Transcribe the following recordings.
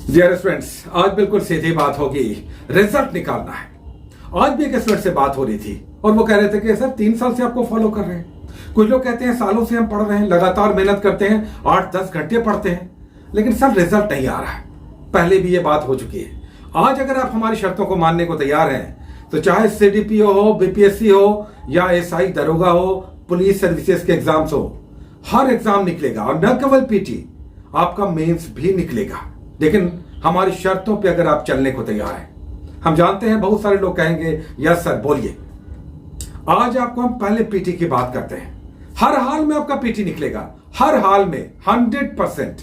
Dear students, आज बिल्कुल सीधी बात होगी, रिजल्ट निकालना है। आज भी एक स्टूडेंट से बात हो रही थी और वो कह रहे थे कि सर 3 साल से आपको फॉलो कर रहे हैं। कुछ लोग कहते हैं सालों से हम पढ़ रहे हैं, लगातार मेहनत करते हैं, 8-10 घंटे पढ़ते हैं, लेकिन सर रिजल्ट नहीं आ रहा है। पहले भी ये बात हो चुकी है। आज अगर आप हमारी शर्तों को मानने को तैयार हैं तो चाहे सीडीपीओ हो, बीपीएससी हो या एसआई दरोगा हो, पुलिस सर्विसेज के एग्जाम्स हो, हर एग्जाम निकलेगा और न केवल पीटी, आपका मेंस भी निकलेगा। लेकिन हमारी शर्तों पे अगर आप चलने को तैयार हैं। हम जानते हैं बहुत सारे लोग कहेंगे यस सर बोलिए। आज आपको हम पहले पीटी की बात करते हैं। हर हाल में आपका पीटी निकलेगा, हर हाल में 100%।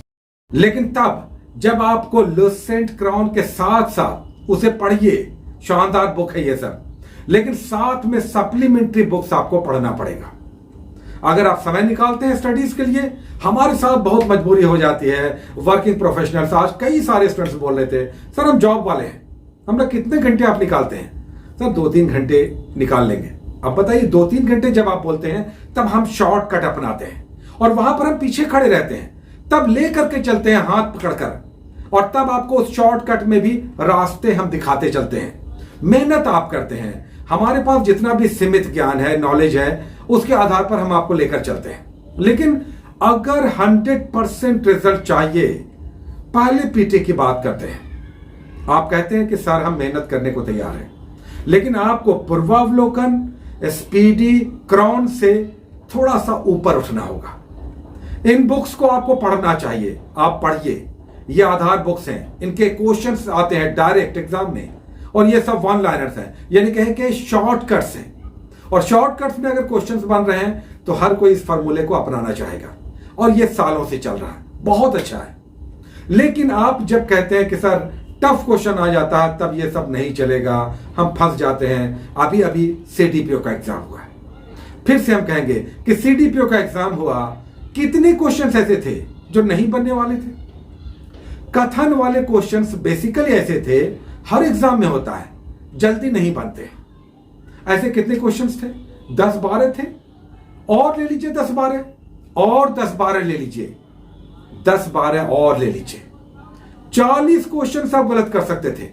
लेकिन तब जब आपको लुसेंट क्राउन के साथ साथ उसे पढ़िए, शानदार बुक है ये सर, लेकिन साथ में सप्लीमेंट्री बुक्स आपको पढ़ना पड़ेगा। अगर आप समय निकालते हैं स्टडीज के लिए, हमारे साथ बहुत मजबूरी हो जाती है। वर्किंग प्रोफेशनल्स, आज कई सारे स्टूडेंट्स बोल रहे थे सर हम जॉब वाले हैं, हमरा कितने घंटे आप निकालते हैं? सर 2-3 घंटे निकाल लेंगे। अब बताइए 2-3 घंटे जब आप बोलते हैं तब हम शॉर्टकट अपनाते हैं और वहां पर हम पीछे खड़े रहते हैं, तब लेकर के चलते हैं हाथ पकड़कर, और तब आपको उस शॉर्टकट में भी रास्ते हम दिखाते चलते हैं। मेहनत आप करते हैं, हमारे पास जितना भी सीमित ज्ञान है, नॉलेज है, उसके आधार पर हम आपको लेकर चलते हैं। लेकिन अगर 100% रिजल्ट चाहिए, पहले पीटी की बात करते हैं। आप कहते हैं कि सर हम मेहनत करने को तैयार हैं, लेकिन आपको पूर्वावलोकन, स्पीडी, क्राउन से थोड़ा सा ऊपर उठना होगा। इन बुक्स को आपको पढ़ना चाहिए, आप पढ़िए। ये आधार बुक्स हैं, इनके क्वेश्चंस आते हैं डायरेक्ट एग्जाम में, और ये सब 1 लाइनर्स हैं, यानी कहें कि शॉर्टकट्स हैं। और शॉर्टकट्स में अगर क्वेश्चंस बन रहे हैं तो हर कोई इस फॉर्मूले को अपनाना चाहेगा, और ये सालों से चल रहा है, बहुत अच्छा है। लेकिन आप जब कहते हैं कि सर टफ क्वेश्चन आ जाता है, तब ये सब नहीं चलेगा, हम फंस जाते हैं। अभी अभी सीडीपीओ का एग्जाम हुआ है, फिर से हम कहेंगे कि सीडीपीओ का एग्जाम हुआ, कितने क्वेश्चंस ऐसे थे जो नहीं बनने वाले थे? कथन वाले क्वेश्चंस बेसिकली ऐसे थे, हर एग्जाम में होता है, जल्दी नहीं बनते। ऐसे कितने क्वेश्चंस थे? 10-12 थे। और ले लीजिए 10-12, और 10-12 ले लीजिए, 10-12 और ले लीजिए, 40 क्वेश्चन आप गलत कर सकते थे।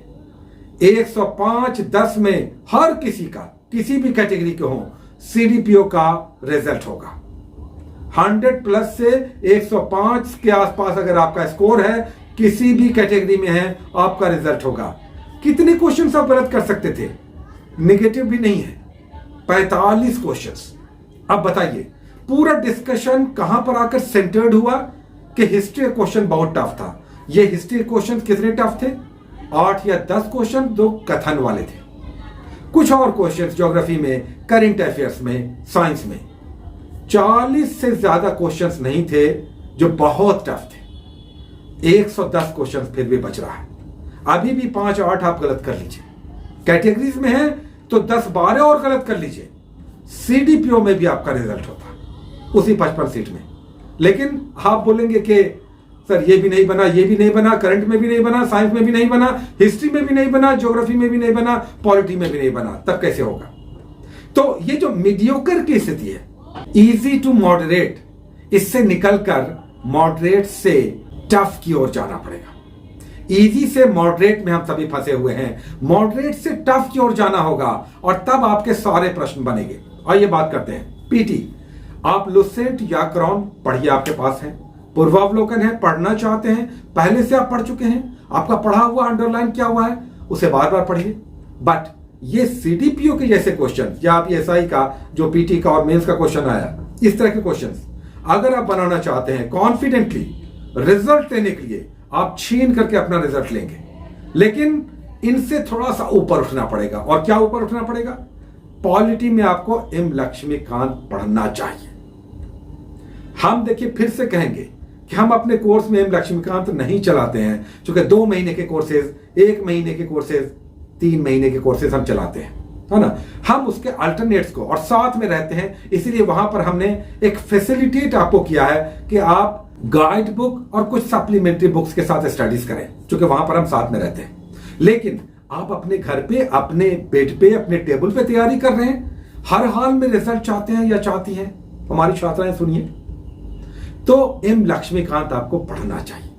105-10 में हर किसी का, किसी भी कैटेगरी के हो, सीडीपीओ का रिजल्ट होगा। 100+ से 105 के आसपास अगर आपका स्कोर है, किसी भी कैटेगरी में है, आपका रिजल्ट होगा। कितने क्वेश्चन आप गलत कर सकते थे? नेगेटिव भी नहीं है, 45 क्वेश्चंस। अब बताइए पूरा डिस्कशन कहां पर आकर सेंटर्ड हुआ कि हिस्ट्री क्वेश्चन बहुत टफ था। ये हिस्ट्री क्वेश्चन कितने टफ थे? 8 या 10 क्वेश्चन जो कथन वाले थे। कुछ और क्वेश्चंस ज्योग्राफी में, करंट अफेयर्स में, साइंस में 40 से ज्यादा क्वेश्चंस नहीं थे जो बहुत टफ थे। 110 क्वेश्चंस फिर भी बच रहा है। अभी भी 5-8 आप गलत कर लीजिए, कैटेगरीज में है तो 10-12 और गलत कर लीजिए, सीडीपीओ में भी आपका रिजल्ट होता उसी 55 सीट में। लेकिन आप बोलेंगे कि सर ये भी नहीं बना, ये भी नहीं बना, करंट में भी नहीं बना, साइंस में भी नहीं बना, हिस्ट्री में भी नहीं बना, ज्योग्राफी में भी नहीं बना, पॉलिटी में भी नहीं बना, तब कैसे होगा? तो ये जो मीडियोकर की स्थिति है, इजी टू मॉडरेट, इससे निकलकर मॉडरेट से टफ की ओर जाना पड़ेगा। इजी से मॉडरेट में हम सभी फंसे हुए हैं, मॉडरेट से टफ की ओर जाना होगा, और तब आपके सारे प्रश्न बनेंगे। आइए बात करते हैं पीटी। आप लुसेंट या क्राउन पढ़िए, आपके पास है। पूर्वावलोकन है, पढ़ना चाहते हैं, पहले से आप पढ़ चुके हैं, आपका पढ़ा हुआ अंडरलाइन किया हुआ है, उसे बार बार पढ़िए। बट ये सीडीपीओ के जैसे क्वेश्चन, या आप एसआई का जो पीटी का और मेंस का क्वेश्चन आया, इस तरह के क्वेश्चन अगर आप बनाना चाहते हैं कॉन्फिडेंटली रिजल्ट लेने के लिए, आप छीन करके अपना रिजल्ट लेंगे। लेकिन इनसे थोड़ा सा ऊपर उठना पड़ेगा। और क्या ऊपर उठना पड़ेगा? पॉलिटी में आपको एम लक्ष्मीकांत पढ़ना चाहिए। हम देखिए फिर से कहेंगे कि हम अपने कोर्स में एम लक्ष्मीकांत नहीं चलाते हैं, क्योंकि 2 महीने के कोर्सेज, 1 महीने के कोर्सेज, 3 महीने के कोर्सेज हम चलाते हैं, है ना। हम उसके अल्टरनेट्स को और साथ में रहते हैं, इसीलिए वहां पर हमने एक फैसिलिटेट आपको किया है कि आप गाइड बुक और कुछ सप्लीमेंट्री बुक्स के साथ स्टडीज करें, क्योंकि वहां पर हम साथ में रहते हैं। लेकिन आप अपने घर पे, अपने बेड पे, अपने टेबल पे तैयारी कर रहे हैं, हर हाल में रिजल्ट चाहते हैं या चाहती हैं हमारी छात्राएं, सुनिए, तो एम लक्ष्मीकांत आपको पढ़ना चाहिए।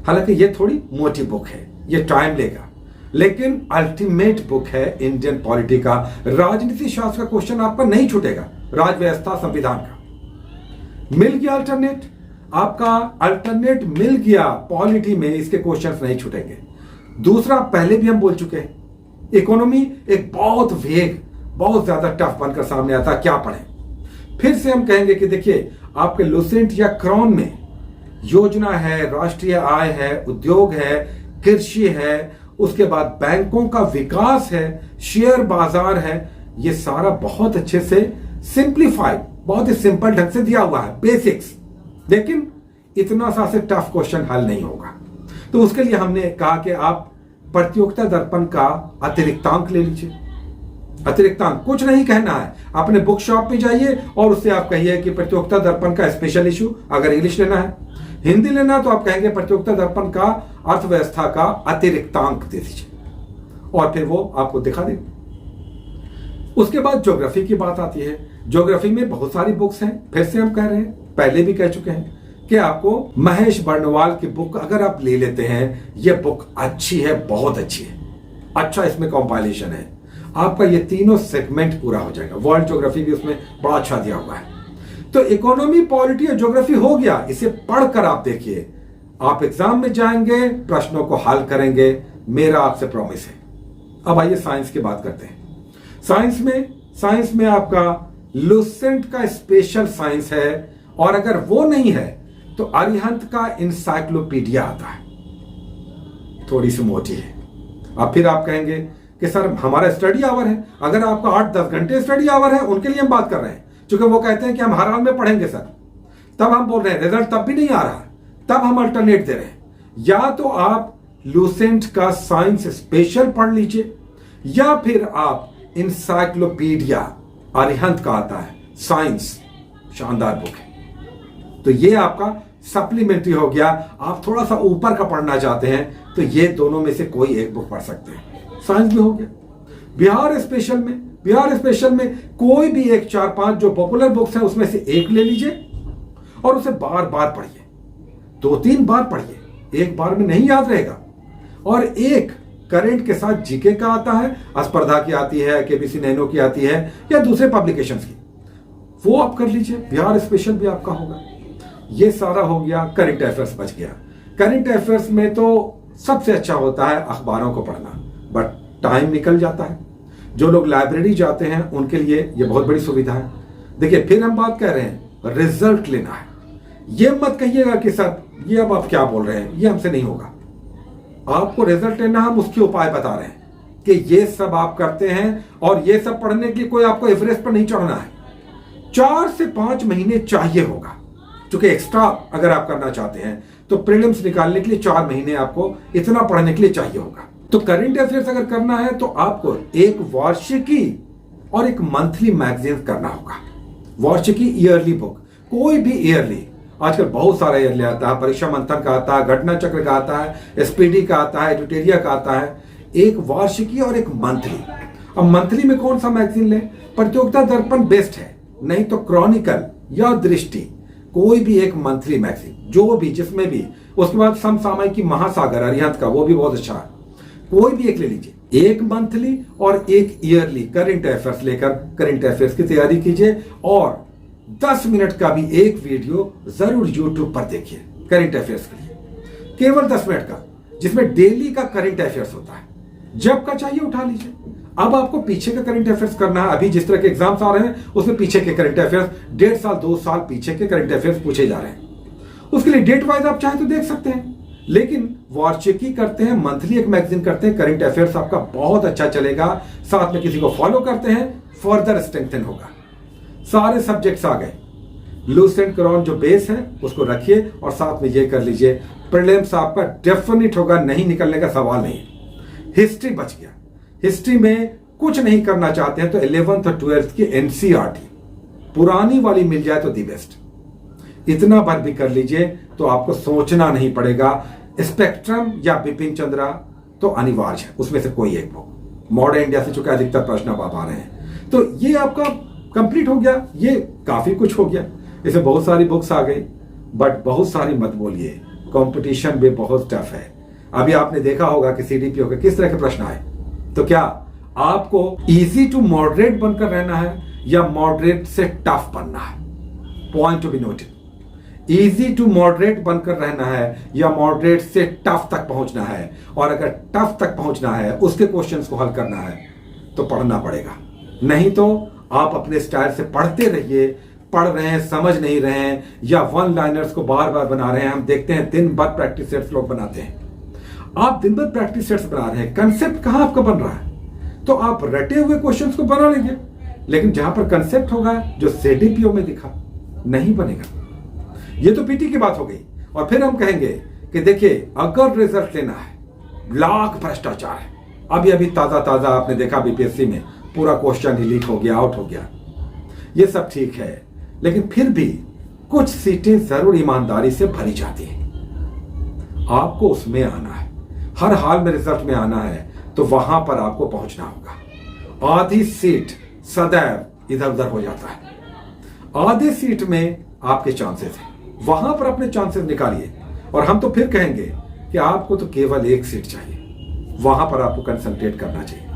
हालांकि ये थोड़ी मोटी बुक है, ये टाइम लेगा, लेकिन अल्टीमेट बुक है इंडियन पॉलिटी का। राजनीति शास्त्र का क्वेश्चन आपका नहीं छूटेगा, राज व्यवस्था संविधान का मिल गया अल्टरनेट, आपका अल्टरनेट मिल गया पॉलिटी में, इसके क्वेश्चंस नहीं छूटेंगे। दूसरा, पहले भी हम बोल चुके हैं, इकोनॉमी एक बहुत वेग, बहुत ज्यादा टफ बनकर सामने आता, क्या पढ़ें। फिर से हम कहेंगे कि देखिए आपके लुसेंट या क्रॉन में योजना है, राष्ट्रीय आय है, उद्योग है, कृषि है, उसके बाद बैंकों का विकास है, शेयर बाजार है, ये सारा बहुत अच्छे से सिंप्लीफाइड, बहुत ही सिंपल ढंग से दिया हुआ है, बेसिक्स। लेकिन इतना सा से टफ क्वेश्चन हल नहीं होगा, तो उसके लिए हमने कहा कि आप प्रतियोगिता दर्पण का अतिरिक्तांक ले लीजिए। अतिरिक्तांक कुछ नहीं कहना है, अपने बुक शॉप में जाइए और उससे आप कहिए कि प्रतियोगिता दर्पण का स्पेशल इशू, अगर इंग्लिश लेना है, हिंदी लेना तो आप कहेंगे प्रतियोगिता दर्पण का अर्थव्यवस्था का अतिरिक्तांक दे दीजिए, और फिर वो आपको दिखा देगा। उसके बाद ज्योग्राफी की बात आती है। ज्योग्राफी में बहुत सारी बुक्स हैं, फिर से हम कह रहे हैं, पहले भी कह चुके हैं कि आपको महेश बर्णवाल की बुक अगर आप ले लेते हैं, यह बुक अच्छी है, बहुत अच्छी है, अच्छा इसमें कंपाइलेशन है, आपका ये तीनों सेगमेंट पूरा हो जाएगा। वर्ल्ड ज्योग्राफी भी उसमें बड़ा अच्छा दिया हुआ है। तो इकोनॉमी, पॉलिटी और ज्योग्राफी हो गया, इसे पढ़कर आप देखिए, आप एग्जाम में जाएंगे, प्रश्नों को हल करेंगे, मेरा आपसे प्रॉमिस है। अब आइए साइंस की बात करते हैं। साइंस में आपका लुसेंट का स्पेशल साइंस है, और अगर वो नहीं है तो अरिहंत का इंसाइक्लोपीडिया आता है, थोड़ी सी मोटी है। अब फिर आप कहेंगे कि सर हमारा स्टडी आवर है, अगर आपका 8-10 घंटे स्टडी आवर है, उनके लिए हम बात कर रहे हैं, क्योंकि वो कहते हैं कि हम हर हाल में पढ़ेंगे सर, तब हम बोल रहे हैं रिजल्ट तब भी नहीं आ रहा, तब हम अल्टरनेट दे रहे हैं। या तो आप लुसेंट का साइंस स्पेशल पढ़ लीजिए, या फिर आप इंसाइक्लोपीडिया अरिहंत का आता है साइंस, शानदार बुक है। तो ये आपका सप्लीमेंट्री हो गया। आप थोड़ा सा ऊपर का पढ़ना चाहते हैं तो ये दोनों में से कोई एक बुक पढ़ सकते हैं। साइंस भी हो गया। बिहार स्पेशल में कोई भी एक 4-5 जो पॉपुलर बुक्स हैं उसमें से एक ले लीजिए और उसे बार बार पढ़िए, 2-3 बार पढ़िए, एक बार में नहीं याद रहेगा। और एक करंट के साथ जीके का आता है, स्पर्धा की आती है, केबीसी नैनो की आती है, या दूसरे पब्लिकेशंस की, वो आप कर लीजिए। बिहार स्पेशल भी आपका होगा। ये सारा हो गया, करंट अफेयर्स बच गया। करंट अफेयर्स में तो सबसे अच्छा होता है अखबारों को पढ़ना, बट टाइम निकल जाता है। जो लोग लाइब्रेरी जाते हैं उनके लिए ये बहुत बड़ी सुविधा है। देखिए फिर हम बात कर रहे हैं रिजल्ट लेना है। ये मत कहिएगा कि सर ये अब आप क्या बोल रहे हैं, ये हमसे नहीं होगा। आपको रिजल्ट लेना, हम उसके उपाय बता रहे हैं कि ये सब आप करते हैं, और ये सब पढ़ने के लिए कोई आपको एवरेस्ट पर नहीं चढ़ना है। 4 से 5 महीने चाहिए होगा, क्योंकि एक्स्ट्रा अगर आप करना चाहते हैं तो प्रीलिम्स निकालने के लिए 4 महीने आपको इतना पढ़ने के लिए चाहिए होगा। तो करंट अफेयर्स अगर करना है तो आपको एक वार्षिकी और एक मंथली मैगजीन करना होगा। वार्षिकी ईयरली बुक, कोई भी ईयरली, आजकल बहुत सारा ईयरली आता है, परीक्षा मंथन का आता है, घटना चक्र का आता है, एसपीडी का आता है, एडिटोरिया का आता है। एक वार्षिकी और एक मंथली। अब मंथली में कौन सा मैगजीन लें? प्रतियोगिता दर्पण बेस्ट है, नहीं तो क्रॉनिकल या दृष्टि, कोई भी एक मंथली मैगजीन, जो भी जिसमें भी। उसके बाद समसामयिक की महासागर अरिहंत का, वो भी बहुत अच्छा है, कोई भी एक ले लीजिए। एक मंथली और एक ईयरली करंट अफेयर्स लेकर करंट अफेयर्स की तैयारी कीजिए, और 10 मिनट का भी एक वीडियो जरूर यूट्यूब पर देखिए करंट अफेयर्स के लिए, केवल 10 मिनट का, जिसमें डेली का करंट अफेयर्स होता है। जब का चाहिए उठा लीजिए। अब आपको पीछे का करंट अफेयर्स करना है। अभी जिस तरह के एग्जाम्स आ रहे हैं उसमें पीछे के करंट अफेयर्स, 1.5 साल 2 साल पीछे के करंट अफेयर्स पूछे जा रहे हैं। उसके लिए डेट वाइज आप चाहे तो देख सकते हैं, लेकिन वार्षिकी करते हैं, मंथली एक मैगजीन करते हैं, करंट अफेयर्स आपका बहुत अच्छा चलेगा। साथ में किसी को फॉलो करते हैं, फर्दर स्ट्रेंथन होगा। सारे सब्जेक्ट्स आ गए। लुसेंट क्रॉन जो बेस है उसको रखिए, और साथ में ये कर लीजिए, प्रीलिम्स आपका डेफिनेट होगा, नहीं निकलने का सवाल नहीं। हिस्ट्री बच गया। हिस्ट्री में कुछ नहीं करना चाहते हैं तो 11th और 12th की एनसीईआरटी पुरानी वाली मिल जाए तो दी बेस्ट। इतना बार भी कर लीजिए तो आपको सोचना नहीं पड़ेगा। स्पेक्ट्रम या बिपिन चंद्रा तो अनिवार्य है, उसमें से कोई एक बुक। मॉडर्न इंडिया से चूंकि अधिकतर प्रश्न आप आ रहे हैं, तो ये आपका कंप्लीट हो गया। ये काफी कुछ हो गया। इसे बहुत सारी बुक्स आ गई, बट बहुत सारी मत बोलिए, कंपटीशन भी बहुत टफ है। अभी आपने देखा होगा कि सीडीपीओ के किस तरह के प्रश्न आए। तो क्या आपको इजी टू मॉडरेट बनकर रहना है या मॉडरेट से टफ बनना है? Point to be noted. Easy to moderate बनकर रहना है या मॉडरेट से टफ तक पहुंचना है? और अगर टफ तक पहुंचना है, उसके क्वेश्चंस को हल करना है, तो पढ़ना पड़ेगा। नहीं तो आप अपने स्टाइल से पढ़ते रहिए, पढ़ रहे हैं, समझ नहीं रहे हैं, या वन लाइनर्स को बार बार बना रहे हैं। हम देखते हैं दिन भर प्रैक्टिस सेट्स लोग बनाते हैं। आप दिन भर प्रैक्टिस सेट्स बना रहे हैं, कंसेप्ट कहां आपका बन रहा है? तो आप रटे हुए क्वेश्चंस को बना लेंगे, लेकिन जहां पर कंसेप्ट होगा जो सीडीपीओ में दिखा, नहीं बनेगा। ये तो पीटी की बात हो गई। और फिर हम कहेंगे कि देखिए, अगर रिजल्ट लेना है, लाख भ्रष्टाचार है। अभी अभी ताजा ताजा आपने देखा बीपीएससी में पूरा क्वेश्चन ही लीक हो गया, आउट हो गया। ये सब ठीक है, लेकिन फिर भी कुछ सीटें जरूर ईमानदारी से भरी जाती हैं। आपको उसमें आना है, हर हाल में रिजल्ट में आना है, तो वहां पर आपको पहुंचना होगा। आधी सीट सदैव इधर उधर हो जाता है। आधे सीट में आपके चांसेस हैं, वहां पर अपने चांसेस निकालिए। और हम तो फिर कहेंगे कि आपको तो केवल एक सीट चाहिए, वहां पर आपको कंसंट्रेट करना चाहिए।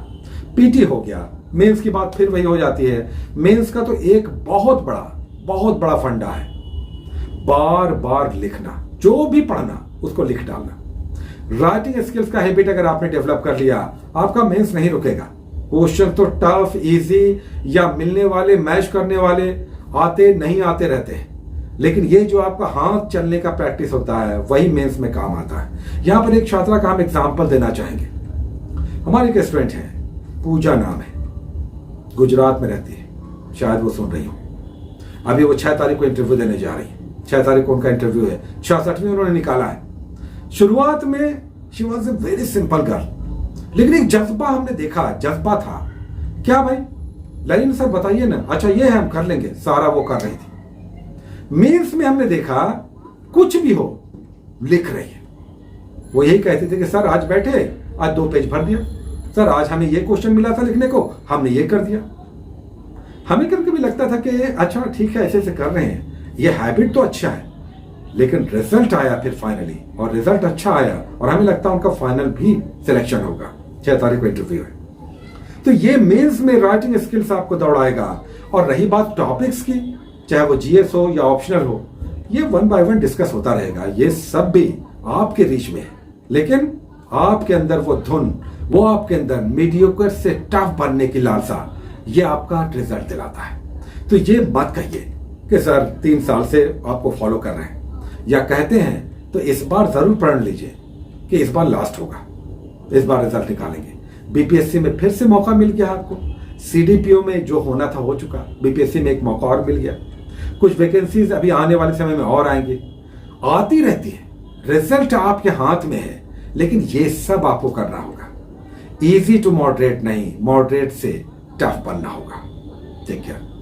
पीटी हो गया, मेंस की बात फिर वही हो जाती है। मेंस का तो एक बहुत बड़ा फंडा है, बार बार लिखना, जो भी पढ़ना उसको लिख डालना। राइटिंग स्किल्स का हैबिट अगर आपने डेवलप कर लिया, आपका मेंस नहीं रुकेगा। क्वेश्चन तो टफ, इजी या मिलने वाले, मैच करने वाले आते नहीं आते रहते हैं, लेकिन ये जो आपका हाथ चलने का प्रैक्टिस होता है, वही मेंस में काम आता है। यहां पर एक छात्रा का हम एग्जाम्पल देना चाहेंगे। हमारे एक स्टूडेंट है, पूजा नाम है, गुजरात में रहती है, शायद वो सुन रही हो। अभी वो 6 तारीख को इंटरव्यू देने जा रही है। 6 तारीख को उनका इंटरव्यू है, 66वीं उन्होंने निकाला है। शुरुआत में she was a very simple girl, लेकिन एक जज्बा हमने देखा, जज्बा था। क्या भाई लाइन सर बताइए ना, अच्छा ये है, हम कर लेंगे, सारा वो कर रही थी। मेंस में हमने देखा कुछ भी हो लिख रही है। वो यही कहते थे कि सर आज बैठे, आज 2 पेज भर दिया, सर आज हमें ये क्वेश्चन मिला था लिखने को, हमने ये कर दिया। हमें कभी कभी लगता था कि अच्छा ठीक है, ऐसे ऐसे कर रहे हैं, ये हैबिट तो अच्छा है। लेकिन रिजल्ट आया फिर फाइनली, और रिजल्ट अच्छा आया, और हमें लगता है उनका फाइनल भी सिलेक्शन होगा। 6 तारीख को इंटरव्यू है। तो ये मेंस में राइटिंग स्किल्स आपको दौड़ाएगा। और रही बात टॉपिक्स की, चाहे वो जीएस हो या ऑप्शनल हो, ये 1 बाय 1 डिस्कस होता रहेगा। ये सब भी आपके रीच में है, लेकिन आपके अंदर वो धुन, वो आपके अंदर मीडियोकर से टफ बनने की लालसा, ये आपका रिजल्ट दिलाता है। तो ये मत कहिए कि सर 3 साल से आपको फॉलो कर रहे हैं, या कहते हैं तो इस बार जरूर पढ़ लीजिए कि इस बार लास्ट होगा, इस बार रिजल्ट निकालेंगे। बीपीएससी में फिर से मौका मिल गया आपको। सीडीपीओ में जो होना था हो चुका, बीपीएससी में एक मौका और मिल गया। कुछ वैकेंसीज अभी आने वाले समय में और आएंगी, आती रहती है। रिजल्ट आपके हाथ में है, लेकिन ये सब आपको करना होगा। इजी टू मॉडरेट नहीं, मॉडरेट से टफ बनना होगा। Take care.